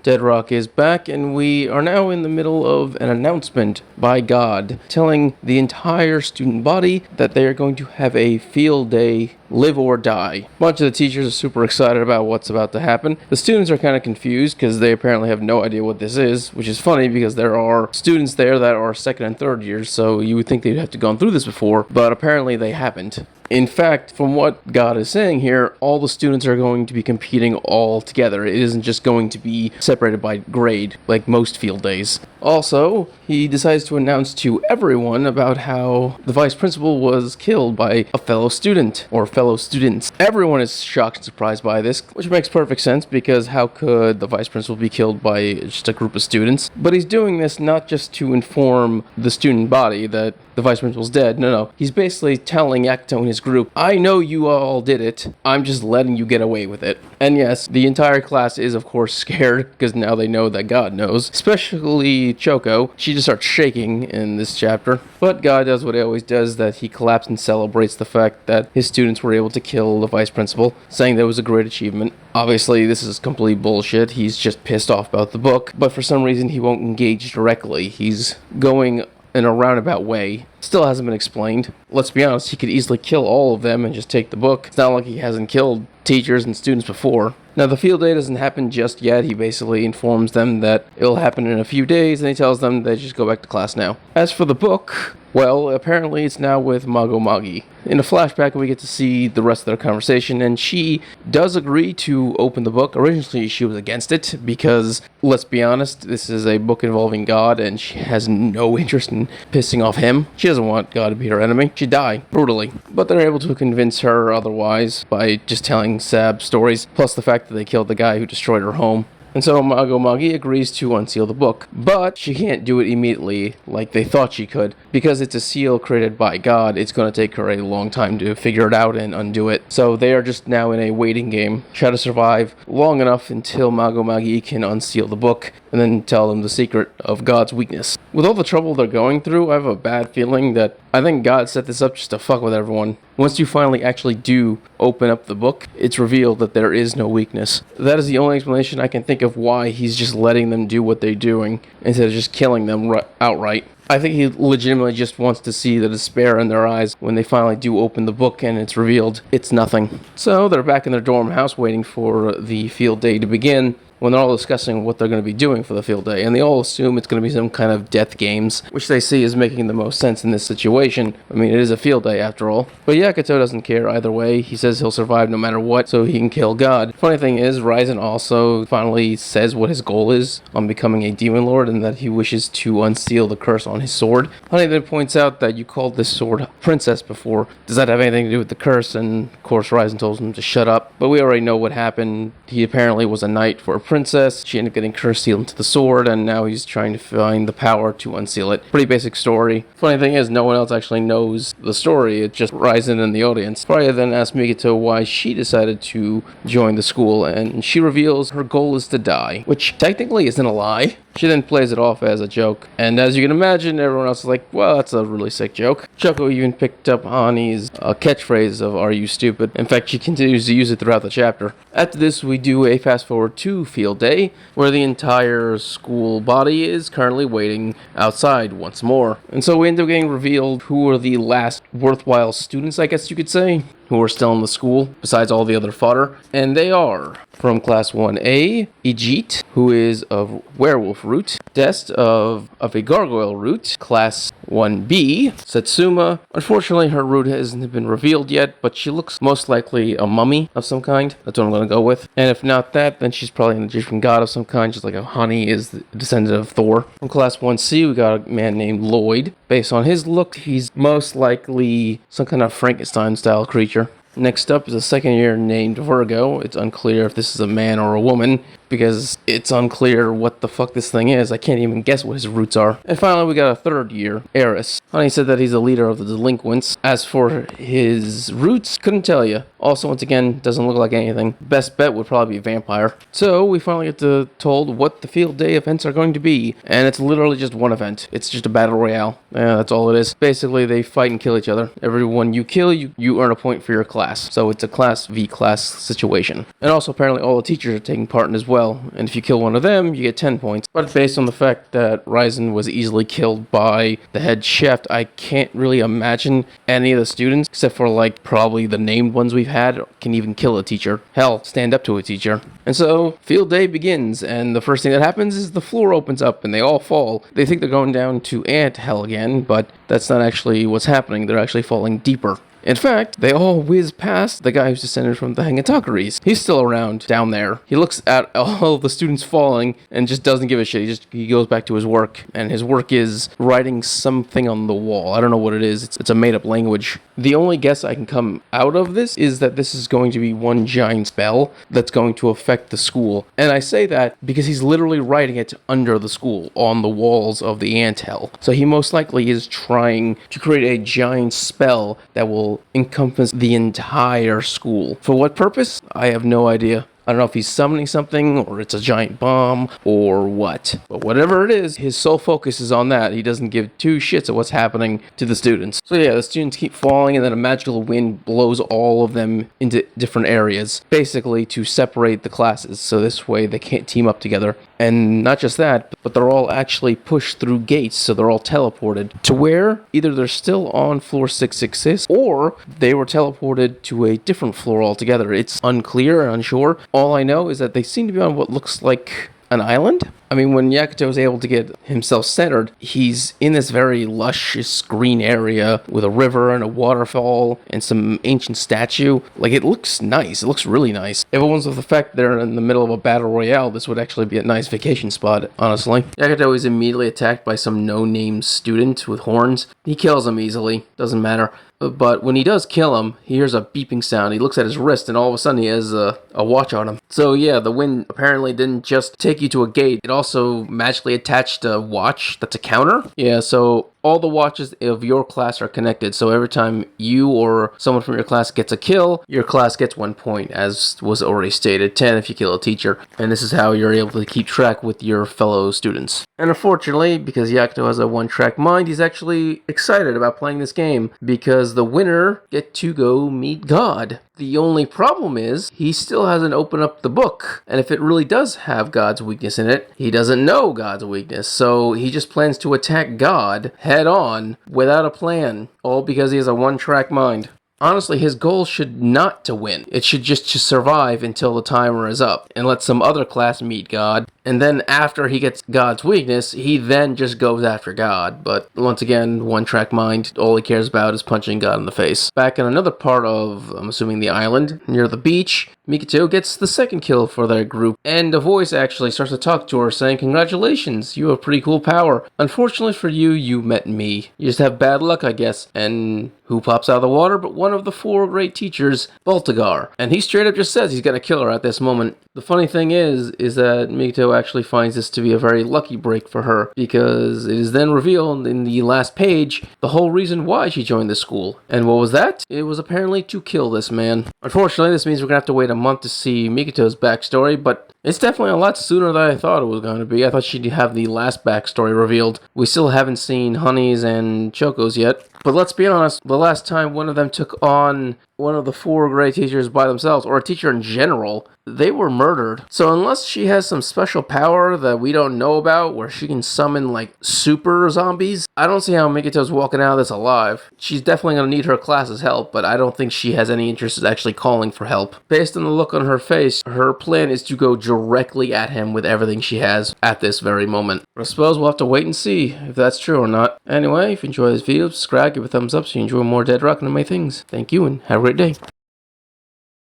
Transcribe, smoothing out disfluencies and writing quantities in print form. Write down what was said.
Deadrock is back, and we are now in the middle of an announcement by God telling the entire student body that they are going to have a field day, live or die. A bunch of the teachers are super excited about what's about to happen. The students are kind of confused because they apparently have no idea what this is, which is funny because there are students there that are second and third years, so you would think they'd have to gone through this before, but apparently they haven't. In fact, from what God is saying here, all the students are going to be competing all together. It isn't just going to be separated by grade, like most field days. Also, he decides to announce to everyone about how the vice principal was killed by a fellow student, or fellow students. Everyone is shocked and surprised by this, which makes perfect sense because how could the vice principal be killed by just a group of students? But he's doing this not just to inform the student body that the vice principal's dead. No. He's basically telling Yakuto and his group, I know you all did it. I'm just letting you get away with it. And yes, the entire class is of course scared because now they know that God knows. Especially Choco. She just starts shaking in this chapter. But God does what he always does, that he collapses and celebrates the fact that his students were able to kill the vice principal, saying that was a great achievement. Obviously, this is complete bullshit. He's just pissed off about the book, but for some reason he won't engage directly. He's going in a roundabout way. Still hasn't been explained. Let's be honest, he could easily kill all of them and just take the book. It's not like he hasn't killed teachers and students before. Now, the field day doesn't happen just yet. He basically informs them that it'll happen in a few days, and he tells them they just go back to class now. As for the book, well, apparently it's now with Mago Magi. In a flashback, we get to see the rest of their conversation, and she does agree to open the book. Originally, she was against it because, let's be honest, this is a book involving God, and she has no interest in pissing off him. She doesn't want God to be her enemy. She'd die, brutally. But they're able to convince her otherwise by just telling sad stories, plus the fact that they killed the guy who destroyed her home. And so Mago Magi agrees to unseal the book, but she can't do it immediately like they thought she could. Because it's a seal created by God, it's going to take her a long time to figure it out and undo it. So they are just now in a waiting game, try to survive long enough until Mago Magi can unseal the book and then tell them the secret of God's weakness. With all the trouble they're going through, I have a bad feeling that I think God set this up just to fuck with everyone. Once you finally actually do open up the book, it's revealed that there is no weakness. That is the only explanation I can think of why he's just letting them do what they're doing instead of just killing them outright. I think he legitimately just wants to see the despair in their eyes when they finally do open the book and it's revealed it's nothing. So they're back in their dorm house waiting for the field day to begin, when they're all discussing what they're going to be doing for the field day, and they all assume it's going to be some kind of death games, which they see as making the most sense in this situation. I mean, it is a field day after all. But Yakuto doesn't care either way. He says he'll survive no matter what, so he can kill God. Funny thing is, Ryzen also finally says what his goal is on becoming a demon lord, and that he wishes to unseal the curse on his sword. Honey then points out that you called this sword Princess before. Does that have anything to do with the curse? And of course Ryzen tells him to shut up. But we already know what happened. He apparently was a knight for a princess. She ended up getting curse sealed into the sword, and now he's trying to find the power to unseal it. Pretty basic story. Funny thing is, no one else actually knows the story. It's just Ryzen in the audience. Freya then asks Miko why she decided to join the school, and she reveals her goal is to die, which technically isn't a lie. She then plays it off as a joke, and as you can imagine, everyone else is like, well, that's a really sick joke. Choco even picked up Hani's catchphrase of, are you stupid? In fact, she continues to use it throughout the chapter. After this, we do a fast forward to field day, where the entire school body is currently waiting outside once more. And so we end up getting revealed who are the last worthwhile students, I guess you could say, who are still in the school, besides all the other fodder. And they are, from Class 1A, Ijit, who is of Werewolf root, Dest of a Gargoyle root, Class 1B, Satsuma. Unfortunately, her root hasn't been revealed yet, but she looks most likely a mummy of some kind. That's what I'm going to go with. And if not that, then she's probably an Egyptian god of some kind, just like a Hani is the descendant of Thor. From Class 1C, we got a man named Lloyd. Based on his look, he's most likely some kind of Frankenstein-style creature. Next up is a second year named Virgo. It's unclear if this is a man or a woman, because it's unclear what the fuck this thing is. I can't even guess what his roots are. And finally, we got a third year, Eris. Honey said that he's a leader of the delinquents. As for his roots, couldn't tell you. Also, once again, doesn't look like anything. Best bet would probably be a vampire. So, we finally get told what the field day events are going to be. And it's literally just one event. It's just a battle royale. Yeah, that's all it is. Basically, they fight and kill each other. Everyone you kill, you earn a point for your class. So, it's a class v class situation. And also, apparently, all the teachers are taking part in as well. well. And if you kill one of them, you get 10 points. But based on the fact that Ryzen was easily killed by the head chef, I can't really imagine any of the students, except for like probably the named ones we've had, can even kill a teacher. Hell, stand up to a teacher. And so field day begins, and the first thing that happens is the floor opens up and they all fall. They think they're going down to ant hell again, but that's not actually what's happening. They're actually falling deeper. In fact, they all whiz past the guy who's descended from the Hangatakuris. He's still around down there. He looks at all the students falling and just doesn't give a shit. He goes back to his work, and his work is writing something on the wall. I don't know what it is. It's a made-up language. The only guess I can come out of this is that this is going to be one giant spell that's going to affect the school. And I say that because he's literally writing it under the school, on the walls of the ant hell. So he most likely is trying to create a giant spell that will encompass the entire school. For what purpose? I have no idea. I don't know if he's summoning something, or it's a giant bomb, or what. But whatever it is, his sole focus is on that. He doesn't give two shits at what's happening to the students. So yeah, the students keep falling, and then a magical wind blows all of them into different areas, basically to separate the classes, so this way they can't team up together. And not just that, but they're all actually pushed through gates, so they're all teleported to where either they're still on floor 666, or they were teleported to a different floor altogether. It's unclear and unsure. All I know is that they seem to be on what looks like an island. I mean, when Yakuto is able to get himself centered, he's in this very luscious green area with a river and a waterfall and some ancient statue. Like, it looks nice. It looks really nice. If it wasn't for the fact they're in the middle of a battle royale, this would actually be a nice vacation spot, honestly. Yakuto is immediately attacked by some no-name student with horns. He kills him easily. Doesn't matter. But when he does kill him, he hears a beeping sound. He looks at his wrist, and all of a sudden he has a watch on him. So yeah, the wind apparently didn't just take you to a gate. It also magically attached a watch that's a counter. Yeah, so all the watches of your class are connected, so every time you or someone from your class gets a kill, your class gets 1 point, as was already stated, 10 if you kill a teacher. And this is how you're able to keep track with your fellow students. And unfortunately, because Yakuto has a one-track mind, he's actually excited about playing this game, because the winner get to go meet God. The only problem is, he still hasn't opened up the book, and if it really does have God's weakness in it, he doesn't know God's weakness, so he just plans to attack God head on without a plan, all because he has a one-track mind. Honestly, his goal should not to win. It should just to survive until the timer is up and let some other class meet God. And then after he gets God's weakness, he then just goes after God. But once again, one-track mind, all he cares about is punching God in the face. Back in another part of, I'm assuming, the island, near the beach, Miko gets the second kill for their group, and a voice actually starts to talk to her saying, "Congratulations, you have pretty cool power. Unfortunately for you, you met me. You just have bad luck, I guess." And who pops out of the water but one of the four great teachers, Baltagar. And he straight up just says he's gonna kill her at this moment. The funny thing is that Miko actually finds this to be a very lucky break for her, because it is then revealed in the last page the whole reason why she joined the school. And what was that? It was apparently to kill this man. Unfortunately, this means we're gonna have to wait a month to see Mikoto's backstory, but it's definitely a lot sooner than I thought it was going to be. I thought she'd have the last backstory revealed. We still haven't seen Honey's and Choco's yet. But let's be honest, the last time one of them took on one of the four great teachers by themselves, or a teacher in general, they were murdered. So unless she has some special power that we don't know about, where she can summon like super zombies, I don't see how Mikoto's walking out of this alive. She's definitely going to need her class's help, but I don't think she has any interest in actually calling for help. Based on the look on her face, her plan is to go directly at him with everything she has at this very moment. But I suppose we'll have to wait and see if that's true or not. Anyway, if you enjoyed this video, subscribe, give a thumbs up so you enjoy more Deadrock and my things. Thank you, and have a great day.